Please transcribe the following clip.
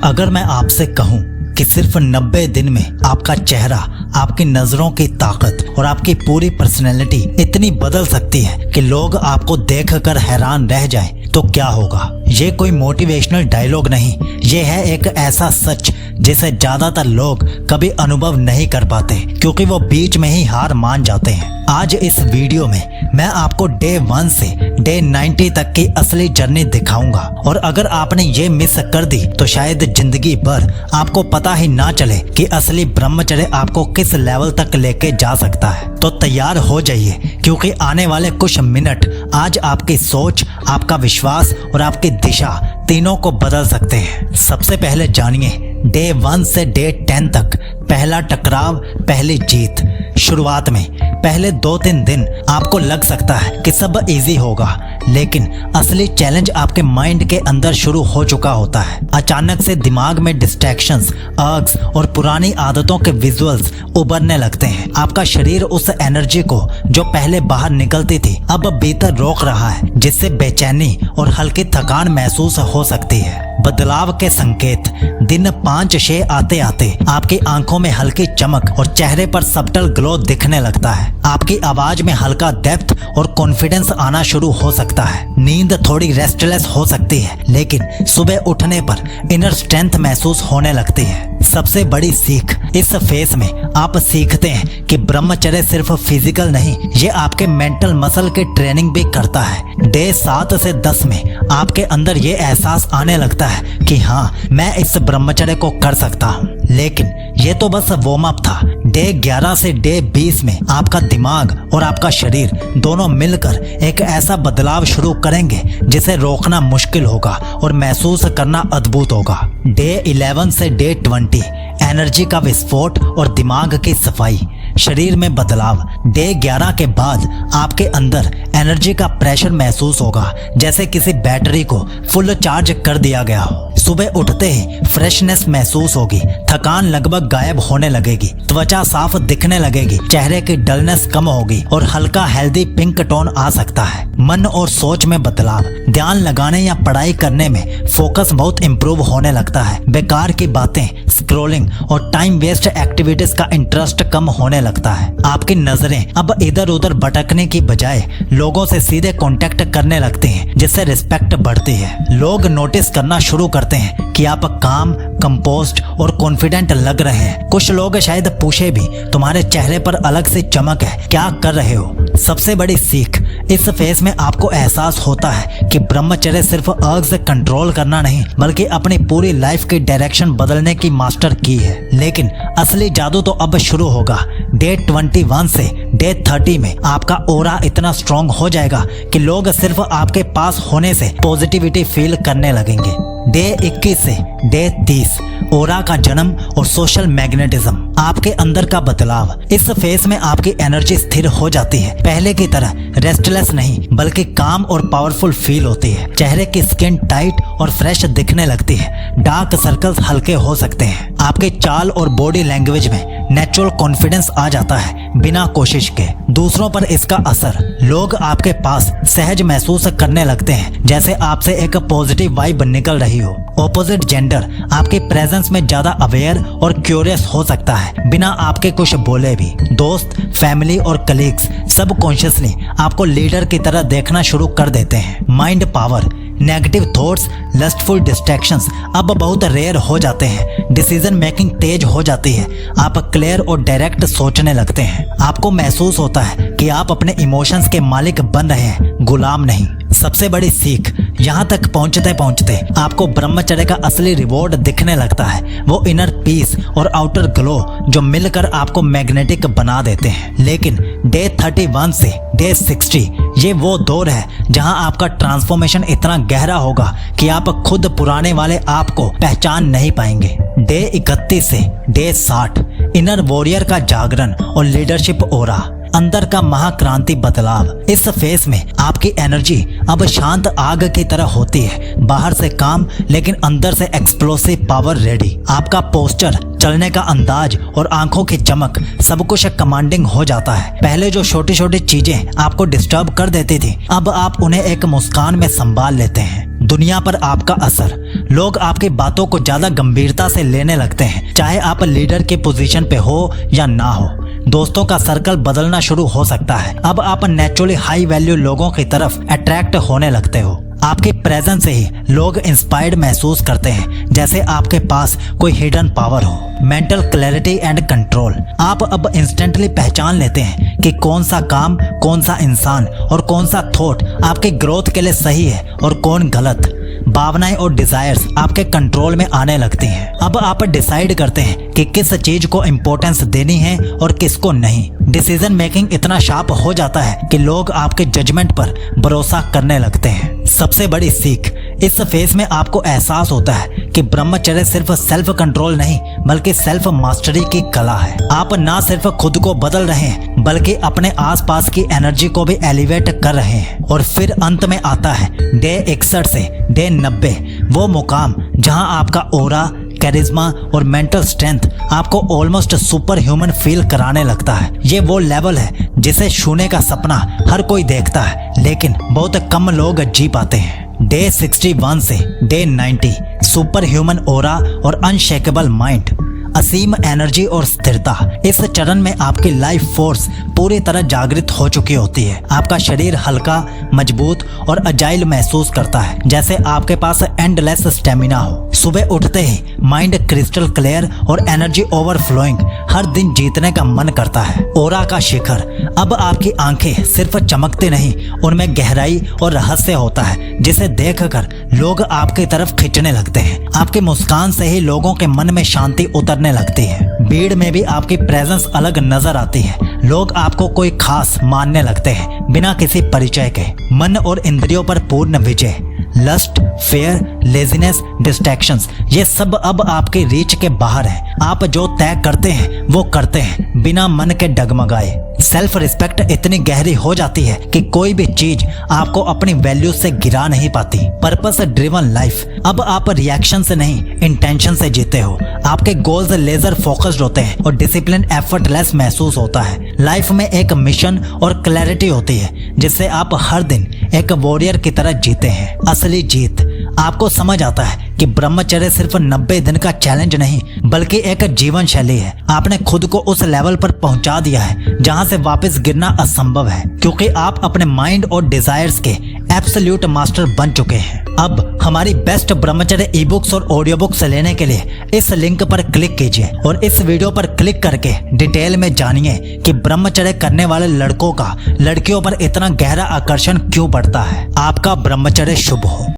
अगर मैं आपसे कहूं कि सिर्फ 90 दिन में आपका चेहरा, आपकी नजरों की ताकत और आपकी पूरी पर्सनैलिटी इतनी बदल सकती है कि लोग आपको देखकर हैरान रह जाएं, तो क्या होगा? ये कोई मोटिवेशनल डायलॉग नहीं, ये है एक ऐसा सच जिसे ज्यादातर लोग कभी अनुभव नहीं कर पाते क्योंकि वो बीच में ही हार मान जाते हैं। आज इस वीडियो में मैं आपको डे 1 से डे 90 तक की असली जर्नी दिखाऊंगा और अगर आपने ये मिस कर दी तो शायद जिंदगी भर आपको पता ही ना चले कि असली ब्रह्मचर्य आपको किस लेवल तक लेके जा सकता है। तो तैयार हो जाइए क्योंकि आने वाले कुछ मिनट आज आपकी सोच, आपका विश्वास और आपकी दिशा तीनों को बदल सकते हैं। सबसे पहले जानिए डे 1 से डे 10 तक पहला टकराव, पहली जीत। शुरुआत में पहले 2-3 दिन आपको लग सकता है कि सब इजी होगा, लेकिन असली चैलेंज आपके माइंड के अंदर शुरू हो चुका होता है। अचानक से दिमाग में डिस्ट्रैक्शंस, अर्ग्स और पुरानी आदतों के विजुअल्स उभरने लगते हैं। आपका शरीर उस एनर्जी को जो पहले बाहर निकलती थी अब भीतर रोक रहा है, जिससे बेचैनी और हल्की थकान महसूस हो सकती है। बदलाव के संकेत दिन 5-6 आते आते आपकी आंखों में हल्की चमक और चेहरे पर सबटल ग्लो दिखने लगता है। आपकी आवाज में हल्का डेप्थ और कॉन्फिडेंस आना शुरू हो सकता है। नींद थोड़ी रेस्टलेस हो सकती है, लेकिन सुबह उठने पर इनर स्ट्रेंथ महसूस होने लगती है। सबसे बड़ी सीख, इस फेस में आप सीखते हैं कि ब्रह्मचर्य सिर्फ फिजिकल नहीं, ये आपके मेंटल मसल की ट्रेनिंग भी करता है। डे 7 से 10 में आपके अंदर ये एहसास आने लगता है कि हाँ, मैं इस ब्रह्मचर्य को कर सकता हूँ। लेकिन ये तो बस वार्म अप था। डे 11 से डे 20 में आपका दिमाग और आपका शरीर दोनों मिलकर एक ऐसा बदलाव शुरू करेंगे जिसे रोकना मुश्किल होगा और महसूस करना अद्भुत होगा। डे 11 से डे 20 एनर्जी का विस्फोट और दिमाग की सफाई, शरीर में बदलाव। डे 11 के बाद आपके अंदर एनर्जी का प्रेशर महसूस होगा, जैसे किसी बैटरी को फुल चार्ज कर दिया गया हो। सुबह उठते ही फ्रेशनेस महसूस होगी, थकान लगभग गायब होने लगेगी, त्वचा साफ दिखने लगेगी, चेहरे की डलनेस कम होगी और हल्का हेल्दी पिंक टोन आ सकता है। मन और सोच में बदलाव, ध्यान लगाने या पढ़ाई करने में फोकस बहुत इम्प्रूव होने लगता है। बेकार की बातें, स्क्रॉलिंग और टाइम वेस्ट एक्टिविटीज का इंटरेस्ट कम होने लगता है। आपकी नजरें अब इधर उधर भटकने की बजाय लोगों से सीधे कांटेक्ट करने लगते हैं, जिससे रिस्पेक्ट बढ़ती है। लोग नोटिस करना शुरू करते हैं कि आप काम, कंपोस्ट और कॉन्फिडेंट लग रहे हैं। कुछ लोग शायद पूछे भी, तुम्हारे चेहरे पर अलग सी चमक है, क्या कर रहे हो? सबसे बड़ी सीख, इस फेज में आपको एहसास होता है कि ब्रह्मचर्य सिर्फ अर्ग्स कंट्रोल करना नहीं, बल्कि अपनी पूरी लाइफ की डायरेक्शन बदलने की मास्टर की है। लेकिन असली जादू तो अब शुरू होगा। डे 21 से डे 30 में आपका ऑरा इतना स्ट्रॉन्ग हो जाएगा कि लोग सिर्फ आपके पास होने से पॉजिटिविटी फील करने लगेंगे। डे 21 से डे 30 ऑरा का जन्म और सोशल मैग्नेटिज्म, आपके अंदर का बदलाव। इस फेज में आपकी एनर्जी स्थिर हो जाती है, पहले की तरह रेस्टलेस नहीं बल्कि काम और पावरफुल फील होती है। चेहरे की स्किन टाइट और फ्रेश दिखने लगती है, डार्क सर्कल्स हल्के हो सकते हैं। आपके चाल और बॉडी लैंग्वेज में नेचुरल कॉन्फिडेंस आ जाता है बिना कोशिश के। दूसरों पर इसका असर, लोग आपके पास सहज महसूस करने लगते हैं, जैसे आपसे एक पॉजिटिव वाइब निकल रही हो। ऑपोजिट जेंडर आपके प्रेजेंस में ज्यादा अवेयर और क्यूरियस हो सकता है बिना आपके कुछ बोले भी। दोस्त, फैमिली और कलीग्स सब कॉन्शियसली आपको लीडर की तरह देखना शुरू कर देते हैं। Mind power, negative thoughts, lustful distractions अब बहुत रेयर हो जाते हैं। डिसीजन मेकिंग तेज हो जाती है, आप क्लियर और डायरेक्ट सोचने लगते हैं। आपको महसूस होता है कि आप अपने इमोशंस के मालिक बन रहे हैं, गुलाम नहीं। सबसे बड़ी सीख, यहाँ तक पहुँचते पहुँचते आपको ब्रह्मचर्य का असली रिवॉर्ड दिखने लगता है, वो इनर पीस और आउटर ग्लो जो मिलकर आपको मैग्नेटिक बना देते हैं। लेकिन डे 31 से डे 60 ये वो दौर है जहां आपका ट्रांसफॉर्मेशन इतना गहरा होगा कि आप खुद पुराने वाले आप को पहचान नहीं पाएंगे। डे 31 से डे 60 इनर वॉरियर का जागरण और लीडरशिप ऑरा, अंदर का महाक्रांति बदलाव। इस फेज में आपकी एनर्जी अब शांत आग की तरह होती है, बाहर से काम लेकिन अंदर से एक्सप्लोसिव पावर रेडी। आपका पोस्चर, चलने का अंदाज और आंखों की चमक सब कुछ कमांडिंग हो जाता है। पहले जो छोटी छोटी चीजें आपको डिस्टर्ब कर देती थी, अब आप उन्हें एक मुस्कान में संभाल लेते हैं। दुनिया पर आपका असर, लोग आपकी बातों को ज्यादा गंभीरता से लेने लगते हैं, चाहे आप लीडर की पोजीशन पे हो या ना हो। दोस्तों का सर्कल बदलना शुरू हो सकता है। अब आप नेचुरली हाई वैल्यू लोगों की तरफ अट्रैक्ट होने लगते हो। आपके प्रेजेंस से ही लोग इंस्पायर्ड महसूस करते हैं, जैसे आपके पास कोई हिडन पावर हो। मेंटल क्लैरिटी एंड कंट्रोल, आप अब इंस्टेंटली पहचान लेते हैं कि कौन सा काम, कौन सा इंसान और कौन सा थॉट आपके ग्रोथ के लिए सही है और कौन गलत। भावनाएं और डिजायर्स आपके कंट्रोल में आने लगती हैं। अब आप डिसाइड करते हैं कि किस चीज को इम्पोर्टेंस देनी है और किसको नहीं। डिसीजन मेकिंग इतना शार्प हो जाता है कि लोग आपके जजमेंट पर भरोसा करने लगते हैं। सबसे बड़ी सीख, इस फेज में आपको एहसास होता है कि ब्रह्मचर्य सिर्फ सेल्फ कंट्रोल नहीं बल्कि सेल्फ मास्टरी की कला है। आप ना सिर्फ खुद को बदल रहे हैं बल्कि अपने आसपास की एनर्जी को भी एलिवेट कर रहे हैं। और फिर अंत में आता है डे 61 से डे 90, वो मुकाम जहां आपका ओरा, कैरिज्मा और मेंटल स्ट्रेंथ आपको ऑलमोस्ट सुपर ह्यूमन फील कराने लगता है। ये वो लेवल है जिसे छूने का सपना हर कोई देखता है, लेकिन बहुत कम लोग जी पाते हैं। डे 61 से डे 90, सुपर ह्यूमन ओरा और अनशेकेबल माइंड, असीम एनर्जी और स्थिरता। इस चरण में आपकी लाइफ फोर्स पूरी तरह जागृत हो चुकी होती है। आपका शरीर हल्का, मजबूत और अजाइल महसूस करता है, जैसे आपके पास एंडलेस स्टेमिना हो। सुबह उठते ही माइंड क्रिस्टल क्लियर और एनर्जी ओवरफ्लोइंग, हर दिन जीतने का मन करता है। ओरा का शिखर, अब आपकी आंखें सिर्फ चमकती नहीं, उनमें गहराई और रहस्य होता है जिसे देखकर लोग आपकी तरफ खींचने लगते हैं। आपकी मुस्कान से ही लोगों के मन में शांति उतरने लगती है। भीड़ में भी आपकी प्रेजेंस अलग नजर आती है। लोग आपको कोई खास मानने लगते हैं बिना किसी परिचय के। मन और इंद्रियों पर पूर्ण विजय, लस्ट, फेयर, लेजीनेस, डिस्ट्रैक्शंस, ये सब अब आपके रीच के बाहर है। आप जो तय करते हैं वो करते हैं बिना मन के डगमगाए। सेल्फ रिस्पेक्ट इतनी गहरी हो जाती है कि कोई भी चीज आपको अपनी वैल्यू से गिरा नहीं पाती। पर्पस ड्रिवन लाइफ, अब आप रिएक्शन से नहीं इंटेंशन से जीते हो। आपके गोल्स लेजर फोकस्ड होते हैं और डिसिप्लिन एफर्टलेस महसूस होता है। लाइफ में एक मिशन और क्लैरिटी होती है जिससे आप हर दिन एक वॉरियर की तरह जीते हैं। असली जीत, आपको समझ आता है कि ब्रह्मचर्य सिर्फ 90 दिन का चैलेंज नहीं बल्कि एक जीवन शैली है। आपने खुद को उस लेवल पर पहुंचा दिया है जहां से वापस गिरना असंभव है, क्योंकि आप अपने माइंड और डिजायर्स के एब्सोल्यूट मास्टर बन चुके हैं। अब हमारी बेस्ट ब्रह्मचर्य ई बुक्स और ऑडियो बुक्स लेने के लिए इस लिंक पर क्लिक कीजिए और इस वीडियो पर क्लिक करके डिटेल में जानिए कि ब्रह्मचर्य करने वाले लड़कों का लड़कियों पर इतना गहरा आकर्षण क्यों बढ़ता है। आपका ब्रह्मचर्य शुभ हो।